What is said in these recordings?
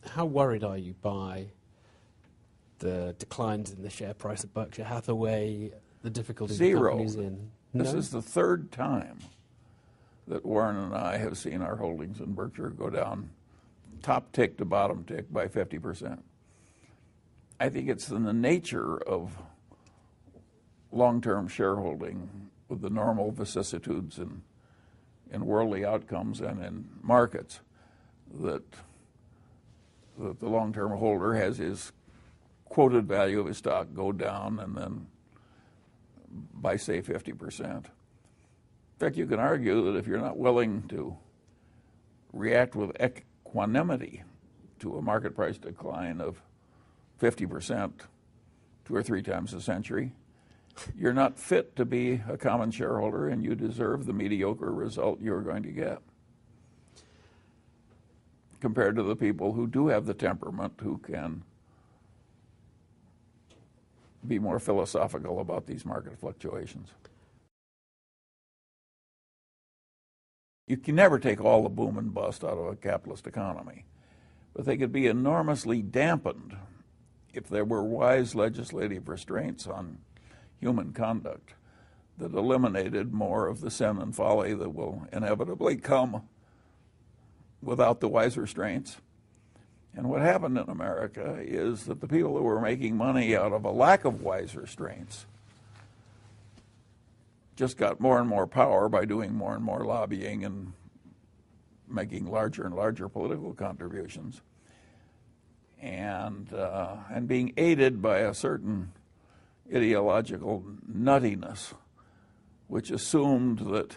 How worried are you by the declines in the share price of Berkshire Hathaway, the difficulties the company's in? This is the third time that Warren and I have seen our holdings in Berkshire go down top tick to bottom tick by 50%. I think it's in the nature of long-term shareholding with the normal vicissitudes in worldly outcomes and in markets that the long-term holder has his quoted value of his stock go down and then by, say, 50%. In fact, you can argue that if you're not willing to react with equanimity to a market price decline of 50% 2 or 3 times a century, you're not fit to be a common shareholder, and you deserve the mediocre result you're going to get compared to the people who do have the temperament, who can be more philosophical about these market fluctuations. You can never take all the boom and bust out of a capitalist economy, but they could be enormously dampened if there were wise legislative restraints on human conduct that eliminated more of the sin and folly that will inevitably come without the wise restraints. And what happened in America is that the people who were making money out of a lack of wise restraints just got more and more power by doing more and more lobbying and making larger and larger political contributions, and being aided by a certain ideological nuttiness, which assumed that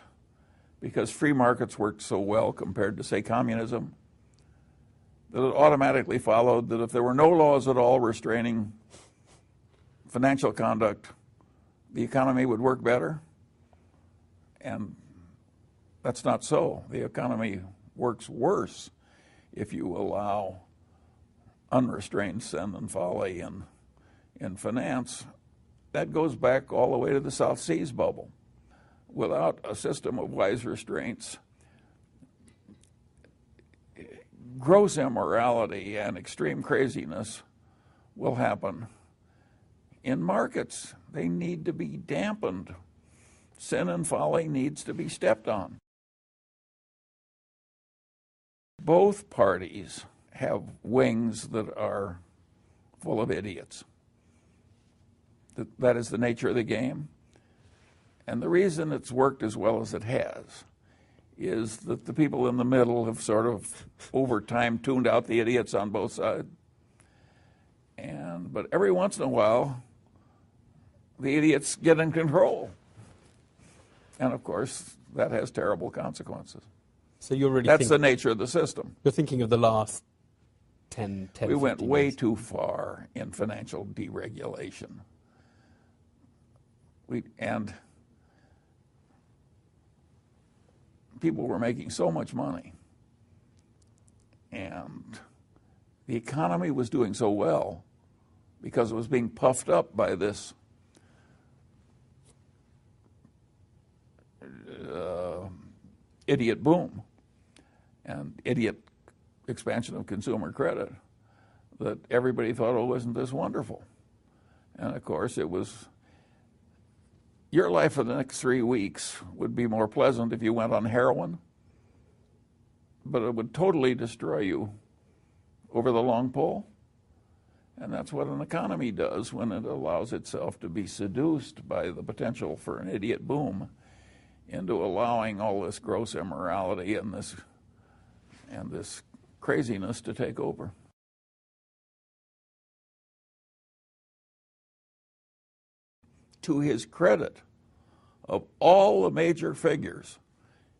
because free markets worked so well compared to, say, communism, that it automatically followed that if there were no laws at all restraining financial conduct, the economy would work better. And that's not so. The economy works worse if you allow unrestrained sin and folly in finance. That goes back all the way to the South Seas bubble. Without a system of wise restraints, gross immorality and extreme craziness will happen in markets. They need to be dampened. Sin and folly needs to be stepped on. Both parties have wings that are full of idiots. That is the nature of the game. And the reason it's worked as well as it has is that the people in the middle have sort of over time tuned out the idiots on both sides. But every once in a while, the idiots get in control. And of course, that has terrible consequences. So you're really That's the nature of the system. You're thinking of the last 10 We went 15 way years. too far in financial deregulation. And people were making so much money, and the economy was doing so well because it was being puffed up by this idiot boom and idiot expansion of consumer credit that everybody thought, oh, wasn't this wonderful? And of course, it was. Your life for the next 3 weeks would be more pleasant if you went on heroin, but it would totally destroy you over the long pole. And that's what an economy does when it allows itself to be seduced by the potential for an idiot boom into allowing all this gross immorality and this craziness to take over. To his credit, of all the major figures,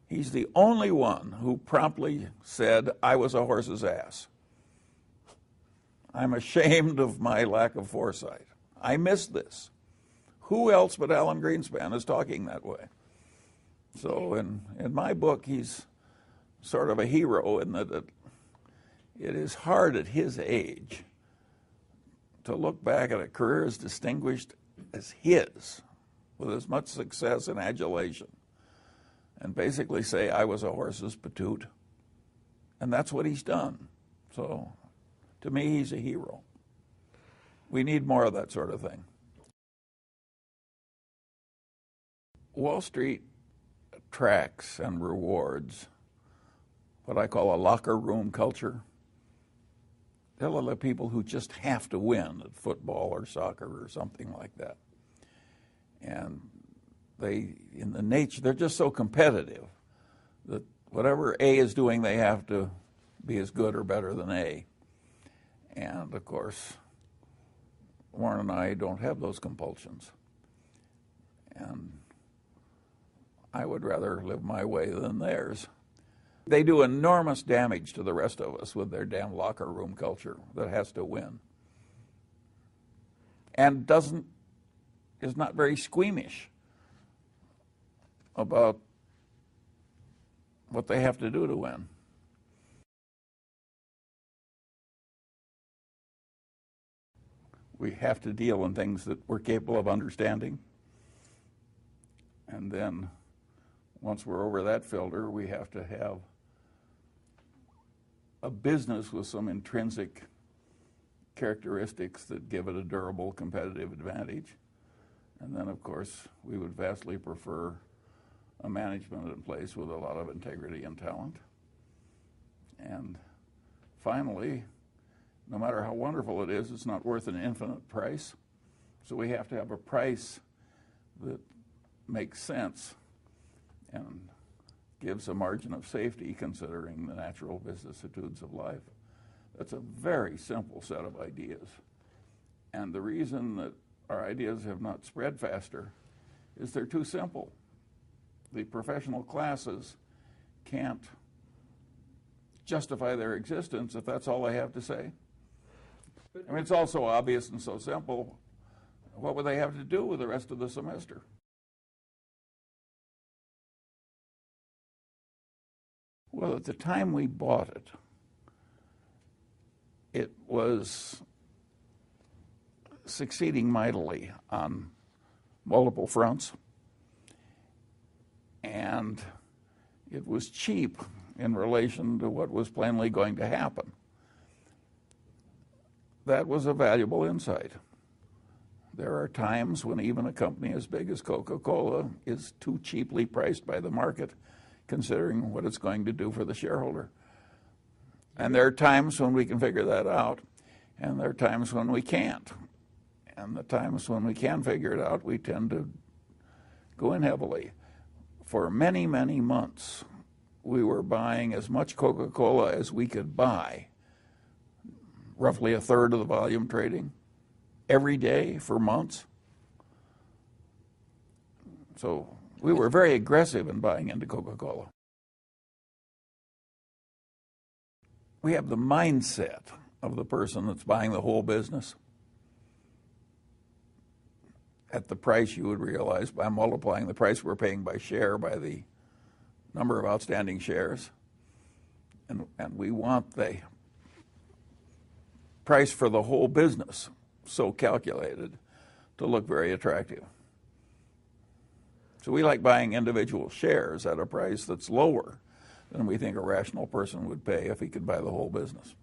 he's the only one who promptly said, I was a horse's ass. I'm ashamed of my lack of foresight. I missed this. Who else but Alan Greenspan is talking that way? So in my book, he's sort of a hero in that it is hard at his age to look back at a career as distinguished as his, with as much success and adulation, and basically say, I was a horse's patoot. And that's what he's done. So To me, he's a hero. We need more of that sort of thing. Wall Street attracts and rewards what I call a locker room culture. There are a lot of people who just have to win at football or soccer or something like that. And they're just so competitive that whatever A is doing, they have to be as good or better than A. And of course, Warren and I don't have those compulsions. And I would rather live my way than theirs. They do enormous damage to the rest of us with their damn locker room culture that has to win. And is not very squeamish about what they have to do to win. We have to deal in things that we're capable of understanding. And then once we're over that filter, we have to have a business with some intrinsic characteristics that give it a durable competitive advantage. And then, of course, we would vastly prefer a management in place with a lot of integrity and talent. And finally, no matter how wonderful it is, it's not worth an infinite price. So we have to have a price that makes sense and gives a margin of safety considering the natural vicissitudes of life. That's a very simple set of ideas. And the reason that our ideas have not spread faster is they're too simple. The professional classes can't justify their existence if that's all they have to say. I mean, it's all so obvious and so simple. What would they have to do with the rest of the semester? Well, at the time we bought it, it was succeeding mightily on multiple fronts, and it was cheap in relation to what was plainly going to happen. That was a valuable insight. There are times when even a company as big as Coca-Cola is too cheaply priced by the market, considering what it's going to do for the shareholder. And there are times when we can figure that out, and there are times when we can't. And the times when we can figure it out, we tend to go in heavily. For many, many months, we were buying as much Coca-Cola as we could buy, roughly a third of the volume trading, every day for months. So we were very aggressive in buying into Coca-Cola. We have the mindset of the person that's buying the whole business at the price you would realize by multiplying the price we're paying by share by the number of outstanding shares. And we want the price for the whole business so calculated to look very attractive. So we like buying individual shares at a price that's lower than we think a rational person would pay if he could buy the whole business.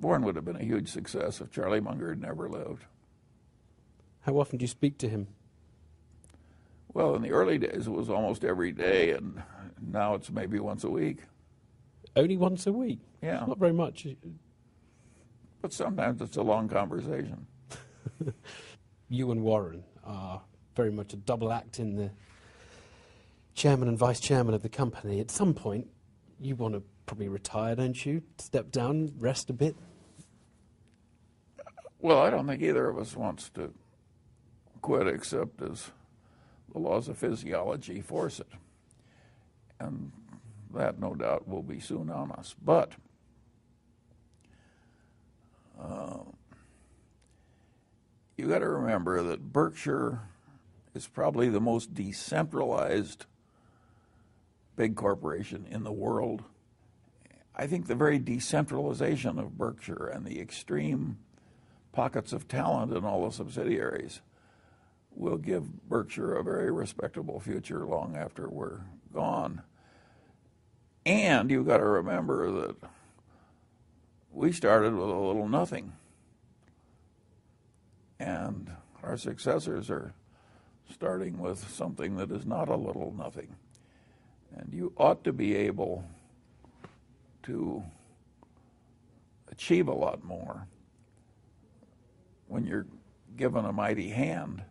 Warren would have been a huge success if Charlie Munger had never lived. How often do you speak to him? Well, in the early days, it was almost every day, and now it's maybe once a week. Only once a week? Yeah. Not very much. But sometimes it's a long conversation. You and Warren are very much a double act in the chairman and vice chairman of the company. At some point, you want to probably retire, don't you? Step down, rest a bit? Well, I don't think either of us wants to quit except as the laws of physiology force it. And that, no doubt, will be soon on us. But you got to remember that Berkshire is probably the most decentralized big corporation in the world. I think the very decentralization of Berkshire and the extreme pockets of talent in all the subsidiaries will give Berkshire a very respectable future long after we're gone. And you've got to remember that we started with a little nothing. And our successors are starting with something that is not a little nothing. And you ought to be able to achieve a lot more when you're given a mighty hand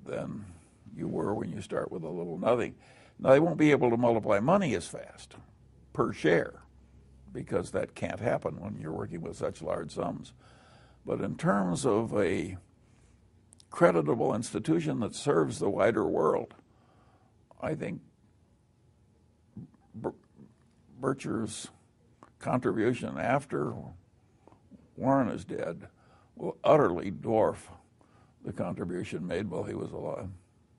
than you were when you start with a little nothing. Now, they won't be able to multiply money as fast per share, because that can't happen when you're working with such large sums. But in terms of a creditable institution that serves the wider world, I think Bircher's contribution after Warren is dead will utterly dwarf the contribution made while he was alive.